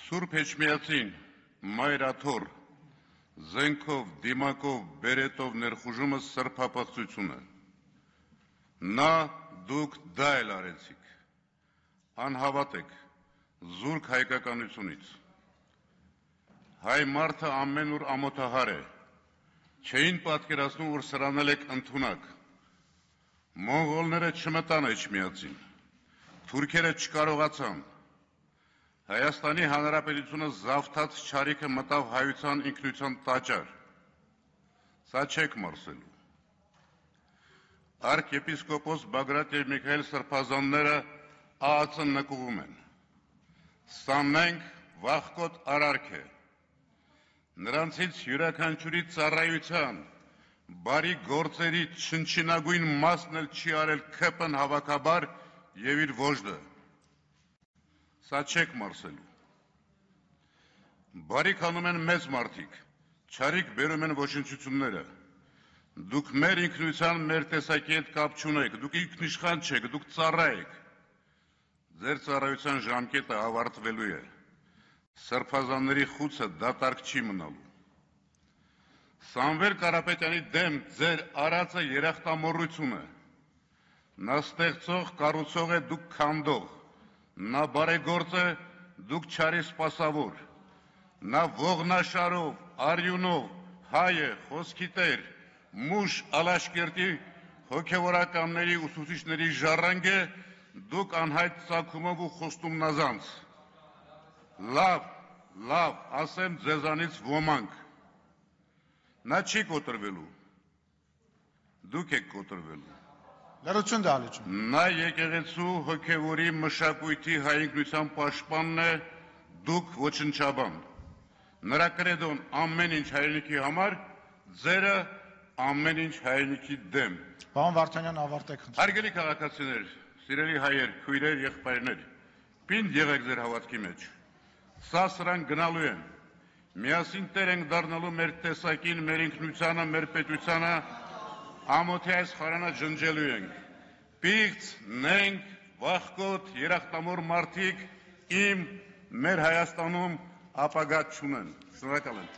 Սուրբ Էջմիածին, մայրաթոռ, զենքով, դիմակով, բերետով ներխուժումը սրբապղծություն է։ Նա դուք դա էլ արեցիք, անհավատ եք, զուրկ հայկականությունից։ Հայ մարդը ամեն ուր ամոթահար է, չէին պատկերացնում, որ սրանել եք ընդունակ։ Մոնղոլները չմտան Էջմիածին, թուրքերը չկարողացան, Հայաստանի Հանրապետությունը զավթած չարիքը մտավ հայության ինքնության տաճար, սա չեք մարսելու։ Արքեպիսկոպոս Բագրատ և Միքայել սրբազանները ԱԱՑ-ը նկուղում են, սա մենք վախկոտ արարք է, նրանցից յուրաքանչյուրի ծառայության, բարի գործերի չնչինագույն մասն էլ չի արել քպն հավաքաբար և իր ոժդը, սա չեք մարսելու։ Բարիք անում են մեծ մարդիկ, չարիք բերում են ոչնչությունները, դուք մեր ինքնության, մեր տեսակի հետ կապ չունեք, դուք ինքնիշխան չեք, դուք ծառա եք, ձեր ծառայության ժամկետը ավարտվելու է, սրբազանների խուցը դատարկ չի մնալու։ Սամվել Կարապետյանի դեմ ձեր արածը երախտամոռություն է, նա ստեղծող, կառուցող է, դուք քանդող, նա բարեգործ է, դուք չարի սպասավոր, նա ողնաշարով, արյունով, հայ է, խոսքի տեր, մուշ Ալաշկերտի հոգևորականների ուսուցիչների ժառանգ է, դուք անհայտ ծագումով ու խոստում նազանց։ Լավ, ասեմ ձեզանից ոմանք, նա չի կոտրվելու, դուք եք կոտրվելու։ Լրություն դալիճում։ Նա եկեղեցու հոգևորի մշակույթի հայ ինքնության պաշտպանն է, դուք ոչնչաբան։ Նրա կրեդոն ամեն ինչ հայրենիքի համար, ձերը ամեն ինչ հայրենիքի դեմ։ Պարոն Վարդանյան, ավարտեք։ Հարգելի քաղաքացիներ, սիրելի հայեր, քույրեր, եղբայրներ, պինդ եղեք ձեր հավատքի մեջ։ Սա սրանք գնալու են։ Միասին տեր ենք դառնալու մեր տեսակին, մեր ինքնությանը, մեր պետությանը, ամոթի այս խարանը ջնջելու ենք։ Պիղծ, նենք, վախկոտ, երախտամոռ մարդիկ մեր Հայաստանում ապագա չունեն։ Շնորհակալ եմ։